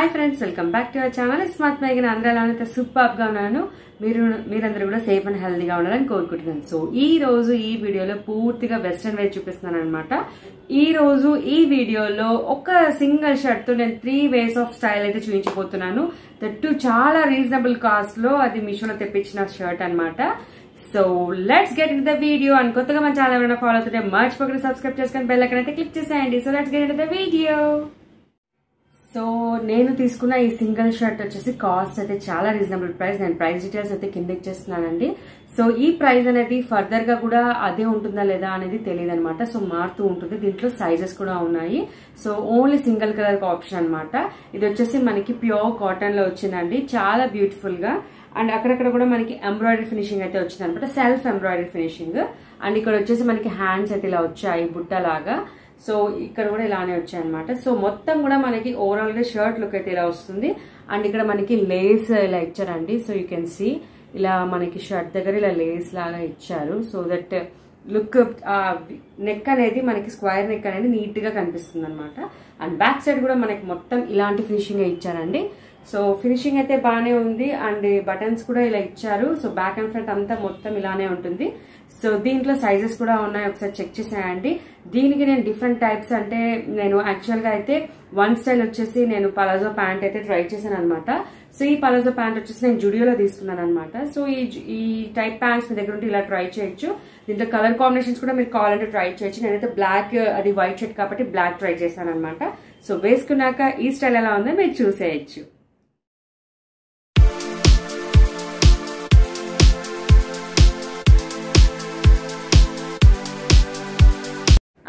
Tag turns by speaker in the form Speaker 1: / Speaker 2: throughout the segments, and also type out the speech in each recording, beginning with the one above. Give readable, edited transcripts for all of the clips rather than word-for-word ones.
Speaker 1: Hi friends, welcome back to our channel smart మేఘన. అందరూ ఎలా అయితే సూపర్ గా ఉన్నాను. మీరందరూ కూడా సేఫ్ అండ్ హెల్తీగా ఉండాలని కోరుకుంటున్నాను. సో ఈ రోజు ఈ వీడియోలో పూర్తిగా వెస్ట్రన్ వేర్ చూపిస్తున్నాను అనమాట. ఈ రోజు ఈ వీడియోలో ఒక సింగిల్ షర్ట్ తో నేను 3 వేస్ ఆఫ్ స్టైల్ అయితే చూపించబోతున్నాను. దట్టు చాలా రీజనబుల్ కాస్ట్ లో, అది మీషోలో తెప్పించిన షర్ట్ అనమాట. So let's get in the video. And కొత్తగా మన ఛానల్ ఎవరైనా ఫాలో అవుతుంటే మర్చిపోకుండా సబ్స్క్రైబ్ చేసుకుని బెల్ ఐకాన్ అయితే క్లిక్ చేసేయండి. So let's get in the video. So నేను తీసుకున్న ఈ సింగిల్ షర్ట్ వచ్చేసి కాస్ట్ అయితే చాలా రీజనబుల్ ప్రైస్. నేను ప్రైస్ డీటెయిల్స్ అయితే కింద ఇచ్చేస్తున్నానండి. సో ఈ ప్రైస్ అనేది ఫర్దర్ గా కూడా అదే ఉంటుందా లేదా అనేది తెలియదు అనమాట. సో మారుతూ ఉంటుంది. దీంట్లో సైజెస్ కూడా ఉన్నాయి. So only single colour option అనమాట. ఇది వచ్చేసి మనకి ప్యూర్ కాటన్ లో వచ్చిందండి. చాలా బ్యూటిఫుల్ గా. అండ్ అక్కడక్కడ కూడా మనకి ఎంబ్రాయిడరీ ఫినిషింగ్ అయితే వచ్చింది అనమాట. Self embroidery finishing. అండ్ ఇక్కడ వచ్చేసి మనకి హ్యాండ్స్ అయితే ఇలా వచ్చాయి బుట్టలాగా. సో ఇక్కడ కూడా ఇలానే వచ్చాయి అనమాట. సో మొత్తం కూడా మనకి ఓవరాల్ గా షర్ట్ లుక్ అయితే ఇలా వస్తుంది. అండ్ ఇక్కడ మనకి లేస్ ఇలా ఇచ్చారండి. సో యూ కెన్ సీ ఇలా మనకి షర్ట్ దగ్గర ఇలా లేస్ లాగా ఇచ్చారు. సో దట్ లుక్ నెక్ అనేది మనకి స్క్వేర్ నెక్ అనేది నీట్ గా కనిపిస్తుంది అనమాట. అండ్ బ్యాక్ సైడ్ కూడా మనకి మొత్తం ఇలాంటి ఫినిషింగ్ ఇచ్చారండి. సో ఫినిషింగ్ అయితే బాగానే ఉంది. అండ్ బటన్స్ కూడా ఇలా ఇచ్చారు. సో బ్యాక్ అండ్ ఫ్రంట్ అంతా మొత్తం ఇలానే ఉంటుంది. సో దీంట్లో సైజెస్ కూడా ఉన్నాయి, ఒకసారి చెక్ చేసేయండి. దీనికి నేను డిఫరెంట్ టైప్స్ అంటే నేను యాక్చువల్ గా అయితే వన్ స్టైల్ వచ్చేసి నేను పలాజో ప్యాంట్ అయితే ట్రై చేశాను అనమాట. సో ఈ పలాజో ప్యాంట్ వచ్చేసి నేను జుడియోలో తీసుకున్నాను అనమాట. సో ఈ టైప్ ప్యాంట్స్ మీ దగ్గర ఉంటే ఇలా ట్రై చేయొచ్చు. దీంట్లో కలర్ కాంబినేషన్స్ కూడా మీరు కావాలంటే ట్రై చేయొచ్చు. నేనైతే బ్లాక్, అది వైట్ షర్ట్ కాబట్టి బ్లాక్ ట్రై చేశాను అనమాట. సో వేసుకున్నాక ఈ స్టైల్ ఎలా ఉందో మీరు చూసేయచ్చు.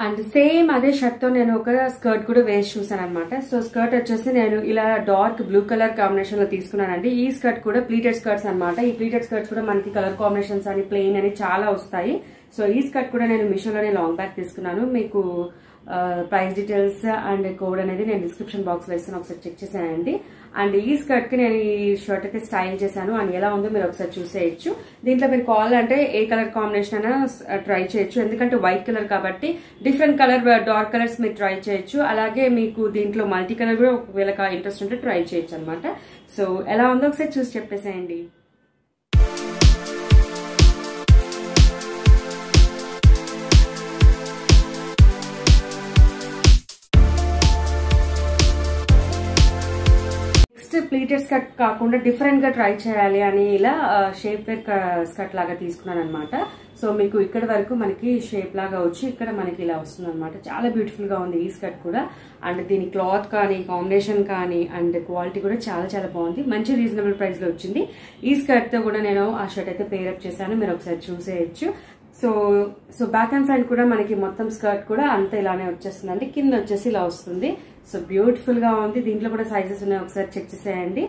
Speaker 1: అండ్ సేమ్ అదే షర్ట్ తో నేను ఒక స్కర్ట్ కూడా వేసి చూసాను అనమాట. సో స్కర్ట్ వచ్చేసి నేను ఇలా డార్క్ బ్లూ కలర్ కాంబినేషన్ లో తీసుకున్నానండి. ఈ స్కర్ట్ కూడా ప్లీటెడ్ స్కర్ట్స్ అనమాట. ఈ ప్లీటెడ్ స్కర్ట్స్ కూడా మనకి కలర్ కాంబినేషన్స్ అని ప్లెయిన్ అని చాలా వస్తాయి. సో ఈ స్కర్ట్ కూడా నేను మీషోలోనే లాంగ్ బ్యాక్ తీసుకున్నాను. మీకు ప్రైస్ డీటెయిల్స్ అండ్ కోడ్ అనేది నేను డిస్క్రిప్షన్ బాక్స్ లో ఇస్తాను, ఒకసారి చెక్ చేసేయండి. అండ్ ఈ స్కర్ట్ కి నేను ఈ షర్ట్ అయితే స్టైల్ చేశాను. అండ్ ఎలా ఉందో మీరు ఒకసారి చూసేయచ్చు. దీంట్లో మీరు కావాలంటే ఏ కలర్ కాంబినేషన్ అయినా ట్రై చేయొచ్చు. ఎందుకంటే వైట్ కలర్ కాబట్టి డిఫరెంట్ కలర్ డార్క్ కలర్స్ మీరు ట్రై చేయొచ్చు. అలాగే మీకు దీంట్లో మల్టీ కలర్ కూడా ఒకవేళ ఇంట్రెస్ట్ ఉంటే ట్రై చేయొచ్చు అనమాట. సో ఎలా ఉందో ఒకసారి చూసి చెప్పేసేయండి. ప్లీటెడ్ స్కర్ట్ కాకుండా డిఫరెంట్ గా ట్రై చేయాలి అని ఇలా షేప్ వేర్ స్కర్ట్ లాగా తీసుకున్నాను అనమాట. సో మీకు ఇక్కడ వరకు మనకి షేప్ లాగా వచ్చి ఇక్కడ మనకి ఇలా వస్తుంది అనమాట. చాలా బ్యూటిఫుల్ గా ఉంది ఈ స్కర్ట్ కూడా. అండ్ దీని క్లాత్ కానీ కాంబినేషన్ కానీ అండ్ క్వాలిటీ కూడా చాలా చాలా బాగుంది. మంచి రీజనబుల్ ప్రైస్ లో వచ్చింది. ఈ స్కర్ట్ తో కూడా నేను ఆ షర్ట్ అయితే పేరప్ చేశాను, మీరు ఒకసారి చూసేయచ్చు. సో బ్యాక్ అండ్ ఫ్రంట్ కూడా మనకి మొత్తం స్కర్ట్ కూడా అంతా ఇలానే వచ్చేస్తుందండి. కింద వచ్చేసి ఇలా వస్తుంది. సో బ్యూటిఫుల్ గా ఉంది. దీంట్లో కూడా సైజెస్ ఉన్నాయి, ఒకసారి చెక్ చేసేయండి.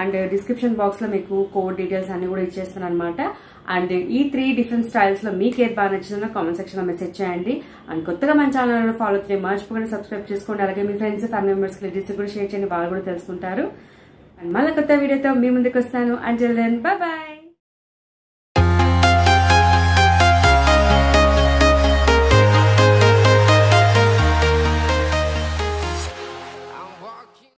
Speaker 1: అండ్ డిస్క్రిప్షన్ బాక్స్ లో మీకు కోడ్ డీటెయిల్స్ అన్ని కూడా ఇచ్చేస్తాను అనమాట. అండ్ ఈ 3 డిఫరెంట్ స్టైల్స్ లో మీకు ఏది బాగా నచ్చిందో కామెంట్ సెక్షన్ లో మెసేజ్ చేయండి. అండ్ కొత్తగా మన ఛానల్ ఫాలో అవుతే మర్చిపోకుండా సబ్స్క్రైబ్ చేసుకోండి. అలాగే మీ ఫ్రెండ్స్, ఫ్యామిలీ మెంబర్స్ రిలేటివ్స్ కూడా షేర్ చేయండి, వాళ్ళు కూడా తెలుసుకుంటారు. అండ్ మళ్ళీ కొత్త వీడియోతో మీ ముందుకు వస్తాను. Until then bye bye.